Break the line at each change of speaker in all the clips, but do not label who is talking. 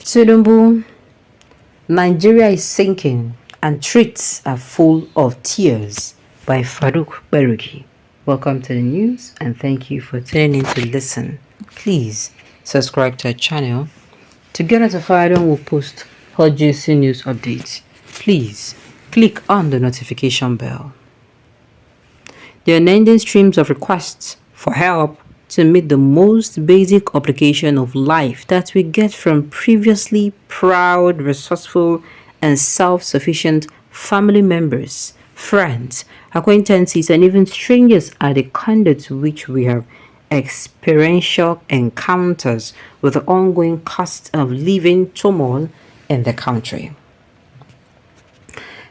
Tinubu, Nigeria is sinking and streets are full of tears by Farouk Beruki. Welcome to the news and thank you for tuning in to listen. Please subscribe to our channel to get notified when we post hot juicy news updates. Please click on the notification bell. The unending streams of requests for help to meet the most basic obligation of life that we get from previously proud, resourceful, and self-sufficient family members, friends, acquaintances, and even strangers are the conduits to which we have experiential encounters with the ongoing cost of living turmoil in the country.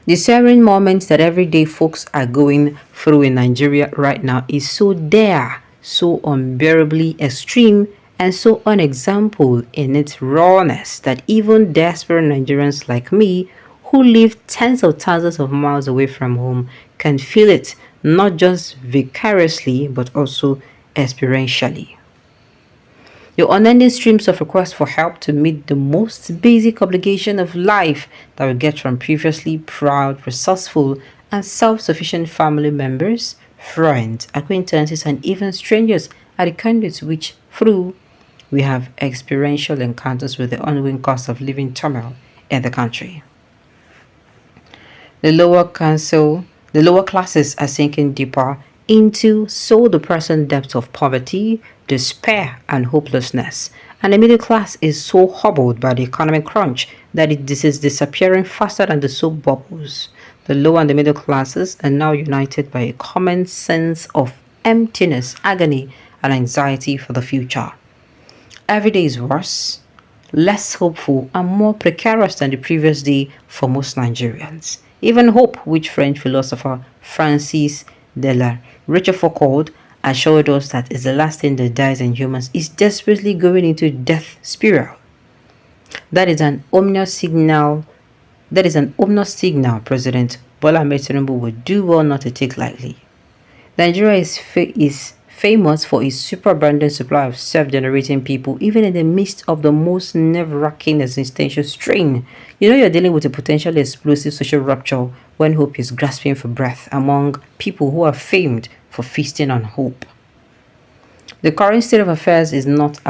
The searing moments that everyday folks are going through in Nigeria right now is so dire, so unbearably extreme, and so unexampled in its rawness that even desperate Nigerians like me, who live tens of thousands of miles away from home, can feel it not just vicariously but also experientially. The unending streams of requests for help to meet the most basic obligation of life that we get from previously proud, resourceful, and self-sufficient family members, friends, acquaintances, and even strangers are the conduits which, through we have experiential encounters with the ongoing cost of living turmoil in the country. The lower classes are sinking deeper into soul-depressing depths of poverty, despair, and hopelessness. And the middle class is so hobbled by the economic crunch that it is disappearing faster than the soap bubbles. The lower and the middle classes are now united by a common sense of emptiness, agony, and anxiety for the future. Every day is worse, less hopeful, and more precarious than the previous day for most Nigerians. Even hope, which French philosopher Francis de la Rochefoucauld assured us that is the last thing that dies in humans, is desperately going into death spiral. That is an ominous signal. President Bola Ahmed Tinubu would do well not to take lightly. Nigeria is famous for its superabundant supply of self-generating people, even in the midst of the most nerve-wracking existential strain. You know you're dealing with a potentially explosive social rupture when hope is grasping for breath among people who are famed for feasting on hope. The current state of affairs is not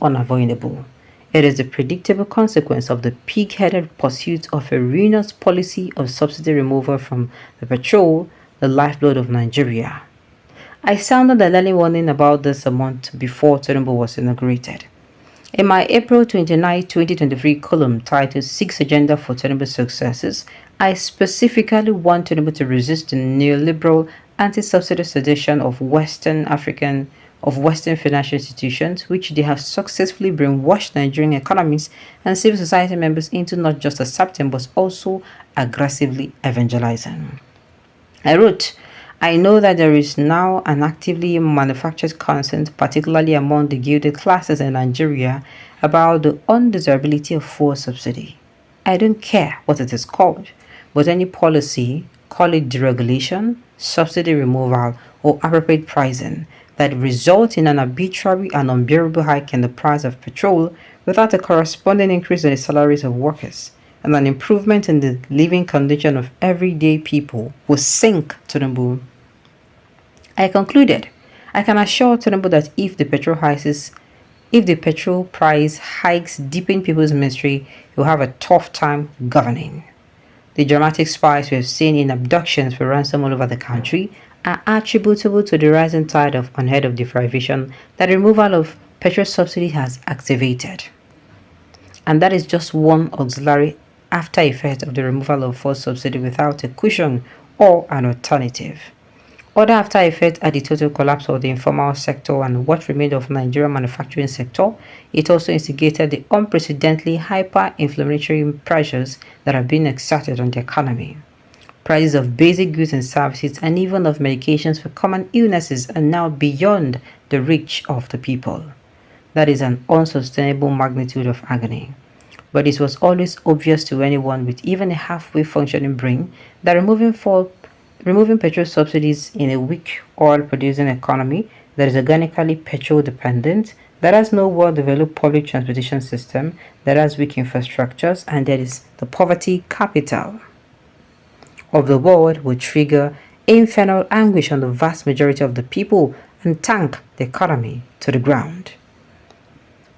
unavoidable. It is the predictable consequence of the pig-headed pursuit of a ruinous policy of subsidy removal from the petrol, the lifeblood of Nigeria. I sounded a early warning about this a month before Tinubu was inaugurated. In my April 29, 2023 column titled 6 Agenda for Tinubu's Successes, I specifically want Tinubu to resist the neoliberal anti-subsidy sedition of Western financial institutions, which they have successfully brainwashed Nigerian economists and civil society members into not just accepting but also aggressively evangelizing. I wrote, I know that there is now an actively manufactured consent, particularly among the gilded classes in Nigeria, about the undesirability of fuel subsidy. I don't care what it is called, but any policy, call it deregulation, subsidy removal, or appropriate pricing, that result in an arbitrary and unbearable hike in the price of petrol without a corresponding increase in the salaries of workers, and an improvement in the living condition of everyday people will sink Tinubu. I concluded, I can assure Tinubu that if the petrol price hikes deepen people's misery, he will have a tough time governing. The dramatic spikes we have seen in abductions for ransom all over the country are attributable to the rising tide of unheard of deprivation that the removal of petrol subsidy has activated. And that is just one auxiliary after effect of the removal of fuel subsidy without a cushion or an alternative. Other after effects are the total collapse of the informal sector and what remained of Nigerian manufacturing sector. It also instigated the unprecedentedly hyper-inflammatory pressures that have been exerted on the economy. Prices of basic goods and services and even of medications for common illnesses are now beyond the reach of the people. That is an unsustainable magnitude of agony. But it was always obvious to anyone with even a halfway functioning brain that removing petrol subsidies in a weak oil-producing economy that is organically petrol-dependent, that has no well-developed public transportation system, that has weak infrastructures, and that is the poverty capital of the world will trigger infernal anguish on the vast majority of the people and tank the economy to the ground.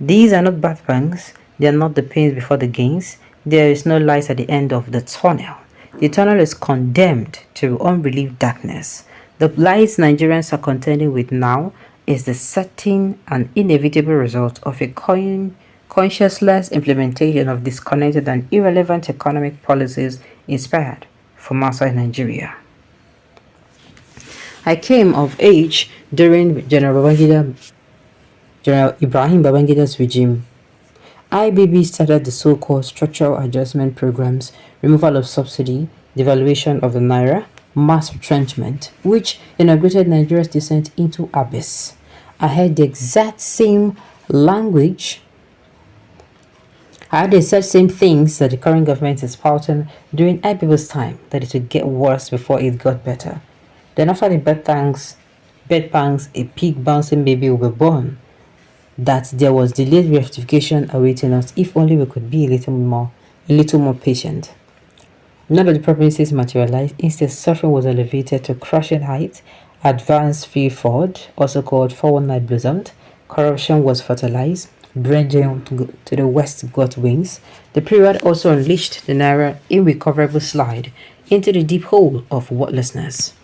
These are not bad pangs, they are not the pains before the gains, there is no light at the end of the tunnel. The tunnel is condemned to unrelieved darkness. The lies Nigerians are contending with now is the certain and inevitable result of a conscienceless implementation of disconnected and irrelevant economic policies inspired from outside Nigeria. I came of age during General Ibrahim Babangida's regime. IBB started the so-called structural adjustment programs, removal of subsidy, devaluation of the naira, mass retrenchment, which inaugurated Nigeria's descent into abyss. I had the exact same language. I had the exact same things that the current government is spouting during IBB's time, that it would get worse before it got better. Then after the bed pangs, a pig bouncing baby will be born. That there was delayed rectification awaiting us if only we could be a little more patient. None of the promises materialized. Instead, suffering was elevated to crushing heights. Advanced fee fraud, also called 419 blossomed. Corruption was fertilized. Brain to the west got wings. The period also unleashed the naira irrecoverable slide into the deep hole of worthlessness.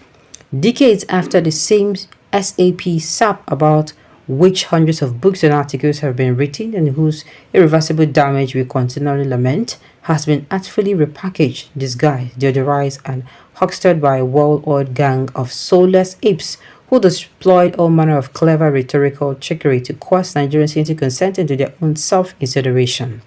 Decades after the same SAP sap about which hundreds of books and articles have been written and whose irreversible damage we continually lament, has been artfully repackaged, disguised, deodorized, and huckstered by a well-oiled gang of soulless apes who deployed all manner of clever rhetorical trickery to coerce Nigerians into consenting to their own self-incineration.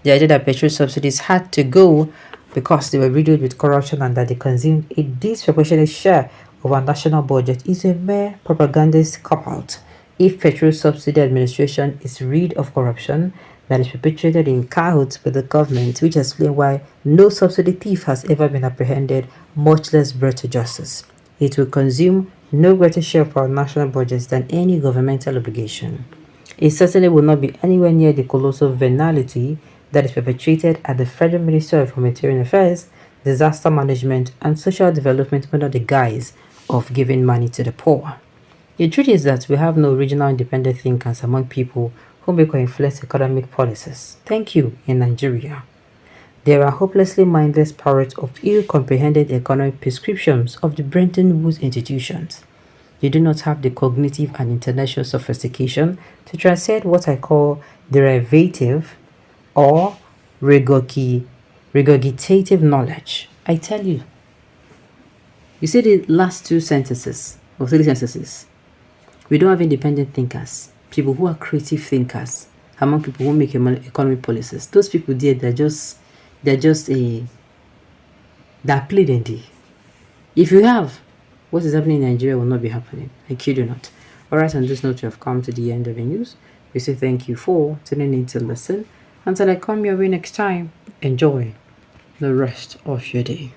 The idea that petrol subsidies had to go because they were riddled with corruption and that they consumed a disproportionate share of our national budget is a mere propagandist cop-out. If petrol subsidy administration is rid of corruption that is perpetrated in cahoots with the government, which explains why no subsidy thief has ever been apprehended, much less brought to justice, it will consume no greater share of our national budget than any governmental obligation. It certainly will not be anywhere near the colossal venality that is perpetrated at the Federal Ministry of Humanitarian Affairs, Disaster Management, and Social Development under the guise of giving money to the poor. The truth is that we have no regional independent thinkers among people who make or influence economic policies. Thank you, in Nigeria. There are hopelessly mindless parrots of ill-comprehended economic prescriptions of the Bretton Woods institutions. They do not have the cognitive and intellectual sophistication to transcend what I call derivative or regurgitative knowledge. I tell you. You see the last two sentences, or three sentences. We don't have independent thinkers, people who are creative thinkers, among people who make economic policies. Those people there, they're pleading. If you have, what is happening in Nigeria will not be happening. I kid you not. Alright, on this note, we have come to the end of the news. We say thank you for tuning in to listen. Until I come your way next time, enjoy the rest of your day.